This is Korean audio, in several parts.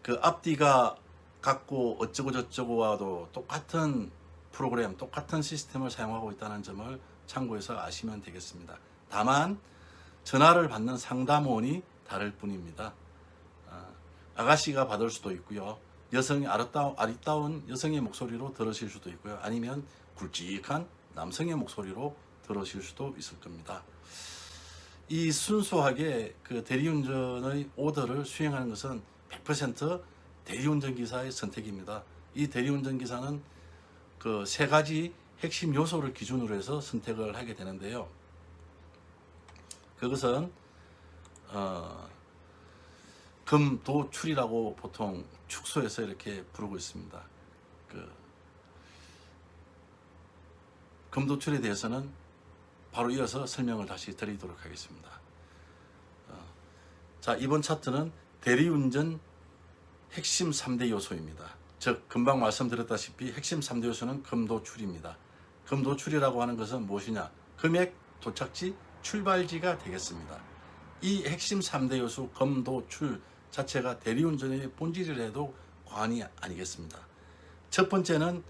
그 앞뒤가 같고 어쩌고 저쩌고와도 똑같은 프로그램, 똑같은 시스템을 사용하고 있다는 점을 참고해서 아시면 되겠습니다. 다만 전화를 받는 상담원이 다를 뿐입니다. 아가씨가 받을 수도 있고요. 여성이 아리따운 여성의 목소리로 들으실 수도 있고요. 아니면 굵직한 남성의 목소리로 들으실 수도 있을 겁니다. 이 순수하게 그 대리운전의 오더를 수행하는 것은 100% 대리운전 기사의 선택입니다. 이 대리운전 기사는 그 세 가지 핵심 요소를 기준으로 해서 선택을 하게 되는데요. 그것은 금도출이라고 보통 축소해서 이렇게 부르고 있습니다. 그 금도출에 대해서는 바로 이어서 설명을 다시 드리도록 하겠습니다. 자, 이번 차트는 대리운전 핵심 3대 요소입니다. 즉 금방 말씀드렸다시피 핵심 3대 요소는 금도출입니다. 금도출이라고 하는 것은 무엇이냐? 금액, 도착지, 출발지가 되겠습니다. 이 핵심 3대 요소 금도출 자체가 대리운전의 본질이라도 과언이 아니겠습니다. 첫 번째는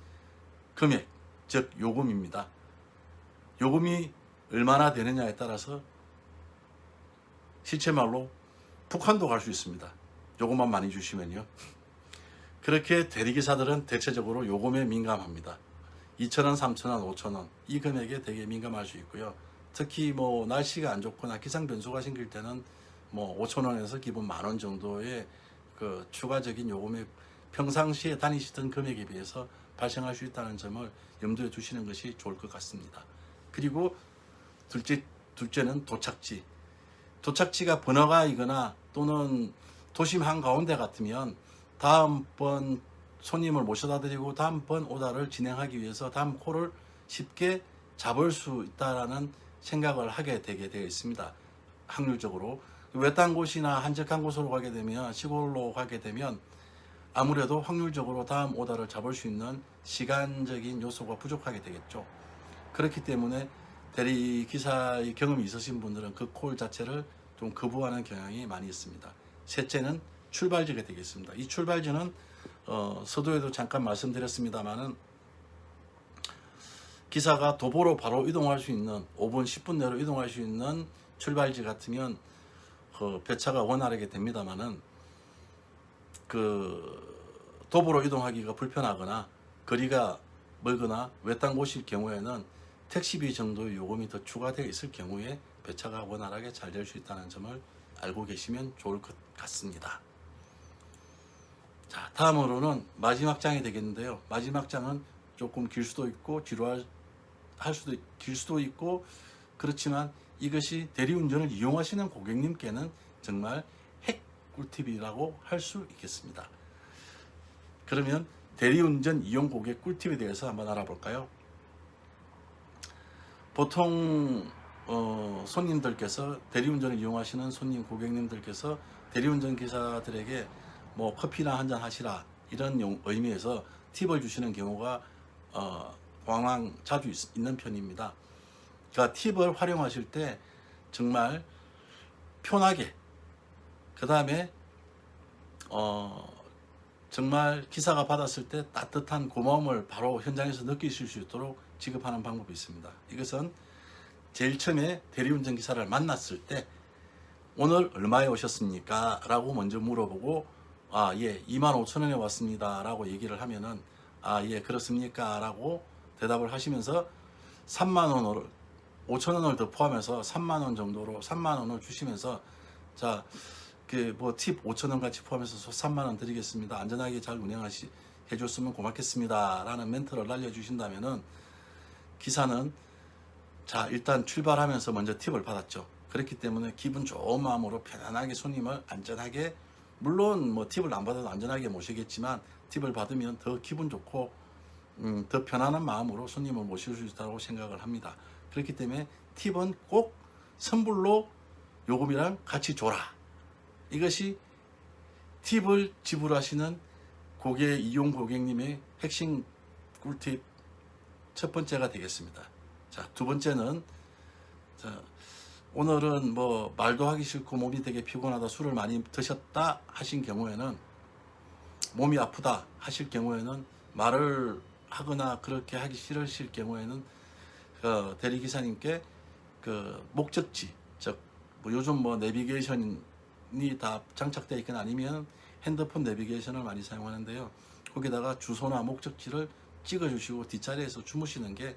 금액, 즉 요금입니다. 요금이 얼마나 되느냐에 따라서 실제 말로 북한도 갈 수 있습니다. 요금만 많이 주시면요. 그렇게 대리기사들은 대체적으로 요금에 민감합니다. 2,000원, 3,000원, 5,000원 이 금액에 되게 민감할 수 있고요. 특히 뭐 날씨가 안 좋거나 기상 변수가 생길 때는 뭐 5,000원에서 기본 10,000원 정도의 그 추가적인 요금이 평상시에 다니시던 금액에 비해서 발생할 수 있다는 점을 염두에 두시는 것이 좋을 것 같습니다. 그리고 둘째는 도착지. 도착지가 번화가이거나 또는 도심 한가운데 같으면 다음번 손님을 모셔다 드리고 다음번 오다를 진행하기 위해서 다음 콜을 쉽게 잡을 수 있다라는 생각을 하게 되게 되어 있습니다. 확률적으로. 외딴 곳이나 한적한 곳으로 가게 되면, 시골로 가게 되면 아무래도 확률적으로 다음 오다를 잡을 수 있는 시간적인 요소가 부족하게 되겠죠. 그렇기 때문에 대리기사의 경험이 있으신 분들은 그 콜 자체를 좀 거부하는 경향이 많이 있습니다. 셋째는 출발지가 되겠습니다. 이 출발지는 서두에도 잠깐 말씀드렸습니다만은 기사가 도보로 바로 이동할 수 있는 5분, 10분 내로 이동할 수 있는 출발지 같으면 그 배차가 원활하게 됩니다만은 그 도보로 이동하기가 불편하거나 거리가 멀거나 외딴 곳일 경우에는 택시비 정도의 요금이 더 추가되어 있을 경우에 배차가 원활하게 잘 될 수 있다는 점을 알고 계시면 좋을 것 같습니다. 자, 다음으로는 마지막 장이 되겠는데요. 마지막 장은 조금 길 수도 있고 길 수도 있고 그렇지만 이것이 대리운전을 이용하시는 고객님께는 정말 핵 꿀팁이라고 할 수 있겠습니다. 그러면 대리운전 이용 고객 꿀팁에 대해서 한번 알아볼까요? 보통 손님들께서 대리운전을 이용하시는 손님 고객님들께서 대리운전 기사들에게 뭐 커피나 한잔 하시라 이런 의미에서 팁을 주시는 경우가 왕왕 자주 있는 편입니다. 그러니까 팁을 활용하실 때 정말 편하게, 그 다음에 정말 기사가 받았을 때 따뜻한 고마움을 바로 현장에서 느끼실 수 있도록 지급하는 방법이 있습니다. 이것은 제일 처음에 대리운전 기사를 만났을 때 오늘 얼마에 오셨습니까? 라고 먼저 물어보고 예, 25,000원에 왔습니다. 라고 얘기를 하면은 예, 그렇습니까? 라고 대답을 하시면서 30,000원을 5,000원을 더 포함해서 30,000원 정도로 30,000원을 주시면서 자, 그 뭐 팁 5,000원 같이 포함해서 30,000원 드리겠습니다. 안전하게 잘 해줬으면 고맙겠습니다. 라는 멘트를 날려주신다면은 기사는 자, 일단 출발하면서 먼저 팁을 받았죠. 그렇기 때문에 기분 좋은 마음으로 편안하게 손님을 안전하게, 물론 뭐 팁을 안 받아도 안전하게 모시겠지만 팁을 받으면 더 기분 좋고 더 편안한 마음으로 손님을 모실 수 있다고 생각을 합니다. 그렇기 때문에 팁은 꼭 선불로 요금이랑 같이 줘라. 이것이 팁을 지불하시는 이용 고객님의 핵심 꿀팁 첫 번째가 되겠습니다. 자, 두 번째는 오늘은 뭐 말도 하기 싫고 몸이 되게 피곤하다, 술을 많이 드셨다 하신 경우에는 몸이 아프다 하실 경우에는 말을 하거나 그렇게 하기 싫으실 경우에는 대리기사님께 그 목적지, 즉 뭐 요즘 뭐 내비게이션이 다 장착되어 있거나 아니면 핸드폰 내비게이션을 많이 사용하는데요. 거기다가 주소나 목적지를 찍어주시고 뒷자리에서 주무시는 게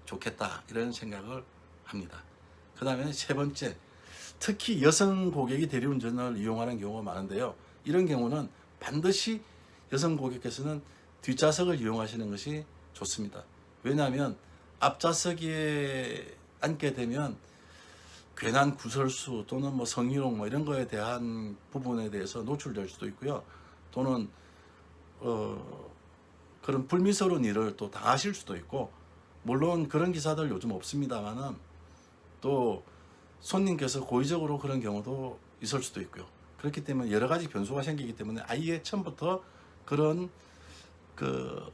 좋겠다 이런 생각을 합니다. 그 다음에 세 번째, 특히 여성 고객이 대리운전을 이용하는 경우가 많은데요. 이런 경우는 반드시 여성 고객께서는 뒷좌석을 이용하시는 것이 좋습니다. 왜냐하면 앞좌석에 앉게 되면 괜한 구설수 또는 뭐 성희롱 뭐 이런 거에 대한 부분에 대해서 노출될 수도 있고요. 또는 그런 불미스러운 일을 또 당하실 수도 있고, 물론 그런 기사들 요즘 없습니다만은 또 손님께서 고의적으로 그런 경우도 있을 수도 있고요. 그렇기 때문에 여러 가지 변수가 생기기 때문에 아예 처음부터 그런 그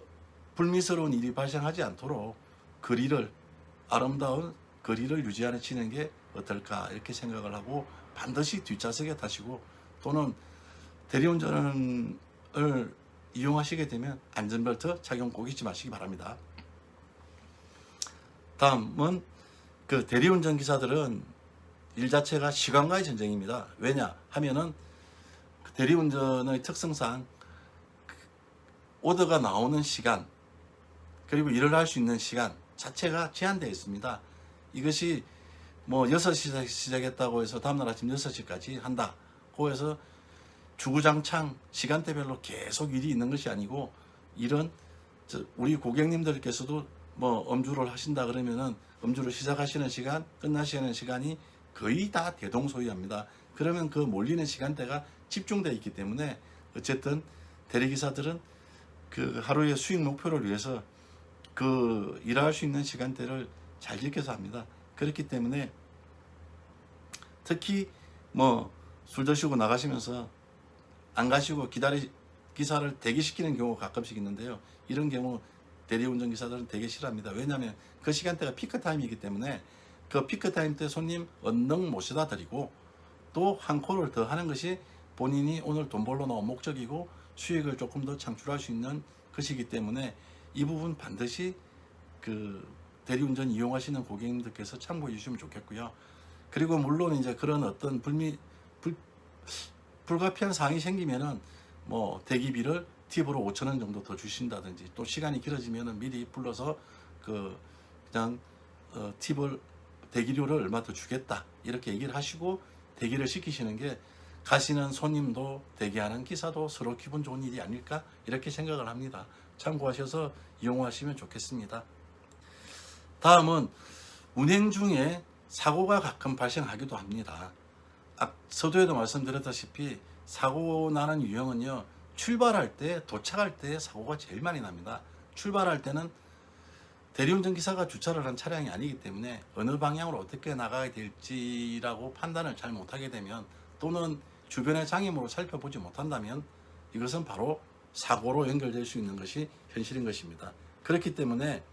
불미스러운 일이 발생하지 않도록 거리를, 아름다운 거리를 유지하시는 게 어떨까 이렇게 생각을 하고, 반드시 뒷좌석에 타시고 또는 대리운전을 이용하시게 되면 안전벨트 착용 꼭 잊지 마시기 바랍니다. 다음은 그 대리운전 기사들은 일 자체가 시간과의 전쟁입니다. 왜냐 하면은 그 대리운전의 특성상 오더가 나오는 시간 그리고 일을 할 수 있는 시간 자체가 제한되어 있습니다. 이것이 뭐 6시 시작했다고 해서 다음날 아침 6시까지 한다 고 해서 주구장창 시간대별로 계속 일이 있는 것이 아니고, 이런 우리 고객님들께서도 뭐 음주를 하신다 그러면은 음주를 시작하시는 시간 끝나시는 시간이 거의 다 대동소이합니다. 그러면 그 몰리는 시간대가 집중되어 있기 때문에 어쨌든 대리기사들은 그 하루의 수익 목표를 위해서 그 일할 수 있는 시간대를 잘 지켜서 합니다. 그렇기 때문에 특히 뭐 술 드시고 나가시면서 안 가시고 기사를 대기시키는 경우가 가끔씩 있는데요. 이런 경우 대리운전 기사들은 되게 싫어합니다. 왜냐하면 그 시간대가 피크타임이기 때문에 그 피크타임 때 손님 언능 모셔다 드리고 또 한 콜을 더 하는 것이 본인이 오늘 돈 벌러 나온 목적이고 수익을 조금 더 창출할 수 있는 것이기 때문에 이 부분 반드시 그 대리운전 이용하시는 고객님들께서 참고해 주시면 좋겠고요. 그리고 물론 이제 그런 어떤 불가피한 사항이 생기면은 뭐 대기비를 팁으로 5,000원 정도 더 주신다든지, 또 시간이 길어지면은 미리 불러서 그냥 팁을 대기료를 얼마 더 주겠다 이렇게 얘기를 하시고 대기를 시키시는 게 가시는 손님도 대기하는 기사도 서로 기분 좋은 일이 아닐까 이렇게 생각을 합니다. 참고하셔서 이용하시면 좋겠습니다. 다음은 운행 중에 사고가 가끔 발생하기도 합니다. 서두에도 말씀드렸다시피 사고 나는 유형은요, 출발할 때 도착할 때 사고가 제일 많이 납니다. 출발할 때는 대리운전 기사가 주차를 한 차량이 아니기 때문에 어느 방향으로 어떻게 나가야 될지라고 판단을 잘 못하게 되면, 또는 주변의 장애물을 살펴보지 못한다면 이것은 바로 사고로 연결될 수 있는 것이 현실인 것입니다. 그렇기 때문에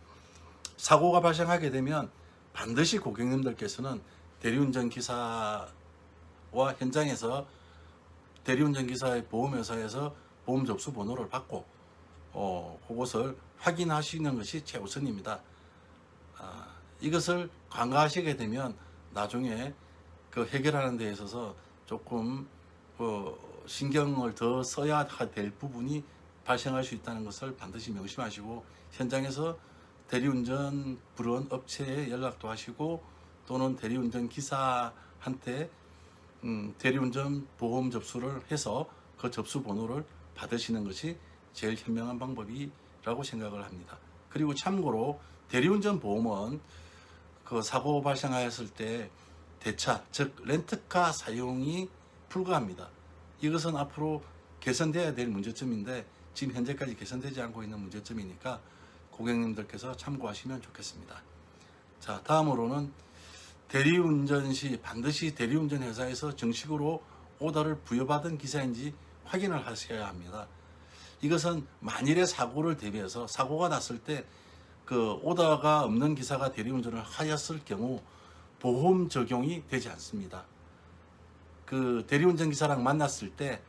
사고가 발생하게 되면 반드시 고객님들께서는 대리운전 기사와 현장에서 대리운전 기사의 보험회사에서 보험 접수 번호를 받고 그것을 확인하시는 것이 최우선입니다. 이것을 간과하시게 되면 나중에 그 해결하는 데 있어서 조금 신경을 더 써야 될 부분이 발생할 수 있다는 것을 반드시 명심하시고, 현장에서 대리운전 부른 업체에 연락도 하시고 또는 대리운전 기사한테 대리운전 보험 접수를 해서 그 접수 번호를 받으시는 것이 제일 현명한 방법이라고 생각을 합니다. 그리고 참고로 대리운전 보험은 그 사고 발생하였을 때 대차, 즉 렌트카 사용이 불가합니다. 이것은 앞으로 개선돼야 될 문제점인데 지금 현재까지 개선되지 않고 있는 문제점이니까 고객님들께서 참고하시면 좋겠습니다. 자, 다음으로는 대리운전 시 반드시 대리운전 회사에서 정식으로 오더를 부여받은 기사인지 확인을 하셔야 합니다. 이것은 만일의 사고를 대비해서 사고가 났을 때 그 오더가 없는 기사가 대리운전을 하였을 경우 보험 적용이 되지 않습니다. 그 대리운전 기사랑 만났을 때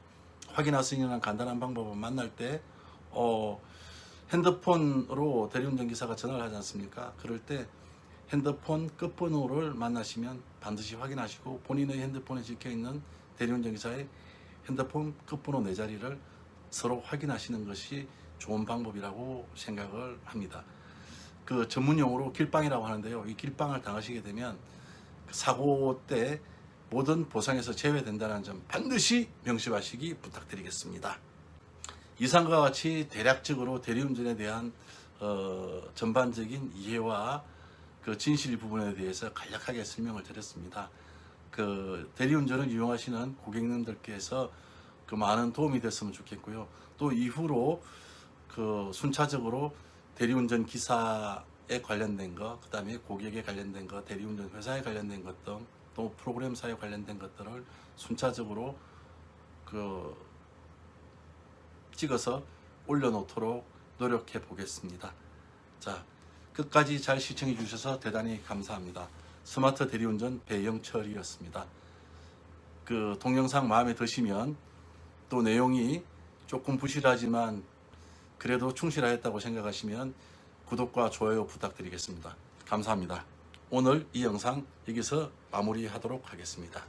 확인할 수 있는 간단한 방법은 만날 때 핸드폰으로 대리운전기사가 전화를 하지 않습니까? 그럴 때 핸드폰 끝번호를 만나시면 반드시 확인하시고 본인의 핸드폰에 적혀있는 대리운전기사의 핸드폰 끝번호 4자리를 서로 확인하시는 것이 좋은 방법이라고 생각을 합니다. 그 전문용어로 길빵이라고 하는데요. 이 길빵을 당하시게 되면 사고 때 모든 보상에서 제외된다는 점 반드시 명심하시기 부탁드리겠습니다. 이상과 같이 대략적으로 대리운전에 대한 전반적인 이해와 그 진실 부분에 대해서 간략하게 설명을 드렸습니다. 그 대리운전을 이용하시는 고객님들께서 그 많은 도움이 됐으면 좋겠고요. 또 이후로 그 순차적으로 대리운전 기사에 관련된 것, 그 다음에 고객에 관련된 것, 대리운전 회사에 관련된 것 등, 또 프로그램사에 관련된 것들을 순차적으로 그 찍어서 올려놓도록 노력해 보겠습니다. 자, 끝까지 잘 시청해 주셔서 대단히 감사합니다. 스마트 대리운전 배영철이었습니다. 그 동영상 마음에 드시면 또 내용이 조금 부실하지만 그래도 충실하였다고 생각하시면 구독과 좋아요 부탁드리겠습니다. 감사합니다. 오늘 이 영상 여기서 마무리하도록 하겠습니다.